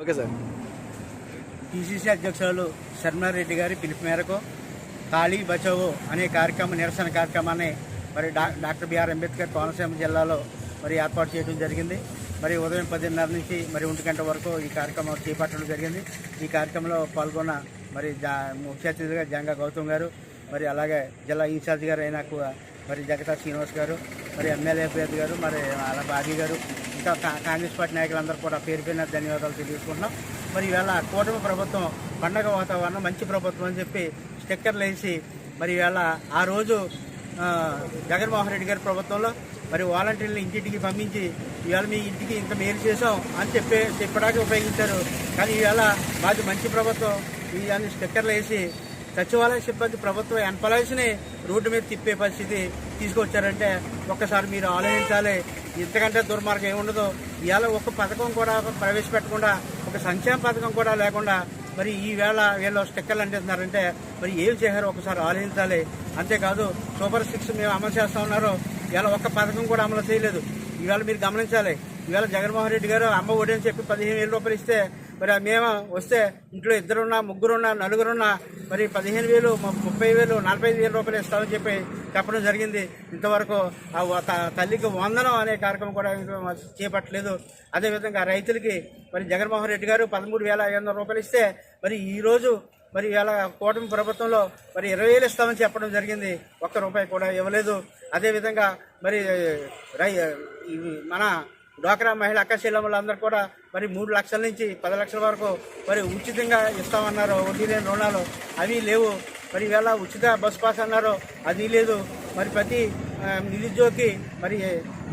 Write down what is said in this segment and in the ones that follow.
Okay sir. PCC అధ్యక్షులు శర్మారెడ్డి గారి పిలుపు మేరకు ఖాళీ బచావో అనే నిరసన కార్యక్రమాన్ని మరి డాక్టర్ బిఆర్ అంబేద్కర్ కోనసీమ జిల్లాలో మరి ఏర్పాటు చేయడం జరిగింది. మరి ఉదయం 10:30 నుంచి మరి 1 గంట వరకు ఈ కార్యక్రమం చేపట్టడం జరిగింది. ఈ కార్యక్రమంలో పాల్గొన్న మరి ముఖ్య అతిథిగా జంగా గౌతమ్ గారు, మరి అలాగే జిల్లా ఇన్ఛార్జ్ గారు అయిన మరి జగతా శ్రీనివాస్ గారు, మరి ఎమ్మెల్యే అభ్యర్థి గారు, మరి అలా బాజీ గారు, ఇంకా కాంగ్రెస్ పార్టీ నాయకులందరూ కూడా పేరు పేరున ధన్యవాదాలు తెలియజేసుకుంటున్నాం. మరి ఇవాళ కూటమి ప్రభుత్వం పండగ వాతావరణం మంచి ప్రభుత్వం అని చెప్పి స్టిక్కర్లు వేసి మరి ఇవాళ ఆ రోజు జగన్మోహన్ రెడ్డి గారి ప్రభుత్వంలో మరి వాలంటీర్లు ఇంటింటికి పంపించి ఇవాళ మీ ఇంటికి ఇంత మేలు చేసాం అని చెప్పడానికి ఉపయోగించారు. కానీ ఇవాళ మాది మంచి ప్రభుత్వం ఇవన్నీ స్టిక్కర్లు వేసి సచివాలయ సిబ్బంది ప్రభుత్వం ఎంప్లాయీస్ని రోడ్డు మీద తిప్పే పరిస్థితి తీసుకొచ్చారంటే ఒక్కసారి మీరు ఆలోచించాలి. ఇంతకంటే దుర్మార్గం ఏముండదు. ఇవాళ ఒక పథకం కూడా ప్రవేశపెట్టకుండా, ఒక సంక్షేమ పథకం కూడా లేకుండా మరి ఈవేళ వీళ్ళు స్టిక్కర్లు అంటున్నారంటే మరి ఏం చేశారో ఒకసారి ఆలోచించాలి. అంతేకాదు సూపర్ 6 మేము అమలు చేస్తా ఉన్నారో ఇవాళ ఒక్క పథకం కూడా అమలు చేయలేదు. ఇవాళ మీరు గమనించాలి. ఇవాళ జగన్మోహన్ రెడ్డి గారు అమ్మ ఒడి అని చెప్పి 15,000 రూపాయలు ఇస్తే మరి మేము వస్తే ఇంట్లో 2 3 4 మరి 15,000, 30,000, 45,000 రూపాయలు ఇస్తామని చెప్పి చెప్పడం జరిగింది. ఇంతవరకు తల్లికి వందనం అనే కార్యక్రమం కూడా చేపట్టలేదు. అదేవిధంగా రైతులకి మరి జగన్మోహన్ రెడ్డి గారు 13,500 రూపాయలు ఇస్తే మరి ఈరోజు మరి ఇలా కూటమి ప్రభుత్వంలో మరి 20,000 ఇస్తామని చెప్పడం జరిగింది. ₹1 కూడా ఇవ్వలేదు. అదేవిధంగా మరి మన డ్వాక్రా మహిళా అక్క చెల్లెమ్మలందరూ కూడా మరి 3 లక్షల నుంచి 10 లక్షల వరకు మరి ఉచితంగా ఇస్తామన్నారు. వడ్డీ లేని రుణాలు అవి లేవు. మరి ఇవాళ ఉచిత బస్ పాస్ అన్నారు, అది లేదు. మరి ప్రతి నిరుద్యోగికి మరి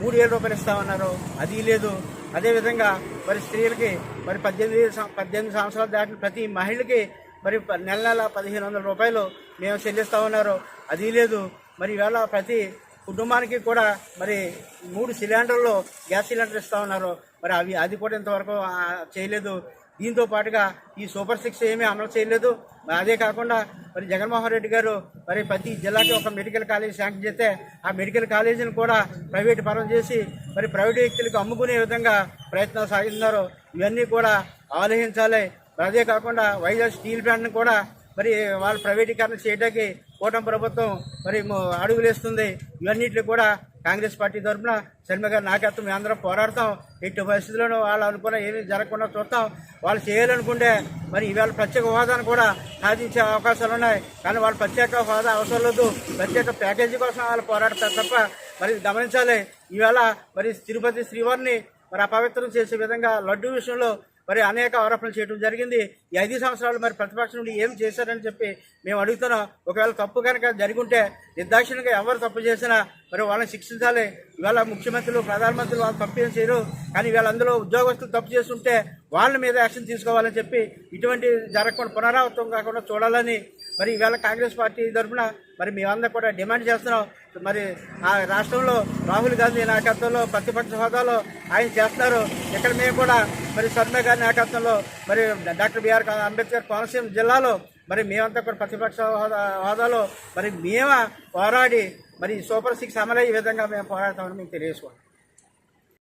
3,000 రూపాయలు ఇస్తామన్నారు, అది లేదు. అదేవిధంగా మరి స్త్రీలకి మరి 18 సంవత్సరాలు దాటిన ప్రతి మహిళకి మరి నెల 1,500 రూపాయలు మేము చెల్లిస్తామన్నారు, అది లేదు. మరి ఇవాళ ప్రతి కుటుంబానికి కూడా మరి 3 సిలిండర్లు గ్యాస్ సిలిండర్ ఇస్తా ఉన్నారు. మరి అది కూడా ఇంతవరకు చేయలేదు. దీంతో పాటుగా ఈ సూపర్ 6 ఏమీ అమలు చేయలేదు. అదే కాకుండా మరి జగన్మోహన్ రెడ్డి గారు మరి ప్రతి జిల్లాకి ఒక మెడికల్ కాలేజ్ శాంక్షన్ చేస్తే ఆ మెడికల్ కాలేజీని కూడా ప్రైవేటు పరం చేసి మరి ప్రైవేటు వ్యక్తులకు అమ్ముకునే విధంగా ప్రయత్నాలు సాగిస్తున్నారు. ఇవన్నీ కూడా ఆలోచించాలి. అదే కాకుండా వైజాగ్ స్టీల్ ప్లాంట్ని కూడా మరి వాళ్ళు ప్రైవేటీకరణ చేయడానికి కూటమి ప్రభుత్వం మరి అడుగులేస్తుంది. ఇవన్నిటిని కూడా కాంగ్రెస్ పార్టీ తరఫున శర్మ గారి నాయకత్వం మేము అందరం పోరాడతాం. ఎట్టి పరిస్థితుల్లోనూ వాళ్ళు అనుకున్న ఏమీ జరగకుండా చూస్తాం. వాళ్ళు చేయాలనుకుంటే మరి ఇవాళ ప్రత్యేక హోదాను కూడా సాధించే అవకాశాలు ఉన్నాయి. కానీ వాళ్ళు ప్రత్యేక హోదా అవసరం లేదు. ప్రత్యేక ప్యాకేజీ కోసం వాళ్ళు పోరాడతారు తప్ప మరి గమనించాలి. ఇవాళ మరి తిరుపతి శ్రీవారిని మరి అపవిత్రం చేసే విధంగా లడ్డూ విషయంలో మరి అనేక ఆరోపణలు చేయడం జరిగింది. ఈ 5 సంవత్సరాలు మరి ప్రతిపక్షం నుండి ఏం చేశారని చెప్పి మేము అడుగుతున్నాం. ఒకవేళ తప్పు కనుక జరుగుంటే నిర్దాక్షిణ్యంగా ఎవరు తప్పు చేసినా మరి వాళ్ళని శిక్షించాలి. ఇవాళ ముఖ్యమంత్రులు, ప్రధానమంత్రులు వాళ్ళు తప్పు ఏం చేయరు. కానీ వీళ్ళ అందులో ఉద్యోగస్తులు తప్పు చేస్తుంటే వాళ్ళ మీద యాక్షన్ తీసుకోవాలని చెప్పి ఇటువంటి జరగకుండా పునరావృతం కాకుండా చూడాలని మరి ఇవాళ కాంగ్రెస్ పార్టీ తరఫున మరి మేమందరం కూడా డిమాండ్ చేస్తున్నాం. మరి ఆ రాష్ట్రంలో రాహుల్ గాంధీ నాయకత్వంలో ప్రతిపక్ష హోదాలో ఆయన చేస్తున్నారు. ఇక్కడ మేము కూడా మరి శర్మ గారి నాయకత్వంలో మరి డాక్టర్ బిఆర్ అంబేద్కర్ కోనసీమ జిల్లాలో మరి మేమంతా కూడా ప్రతిపక్ష హోదాలో మరి మేము పోరాడి మరి సూపర్ 6 అమలయ్యే విధంగా మేము పోరాడతామని మేము తెలియజేసుకోండి.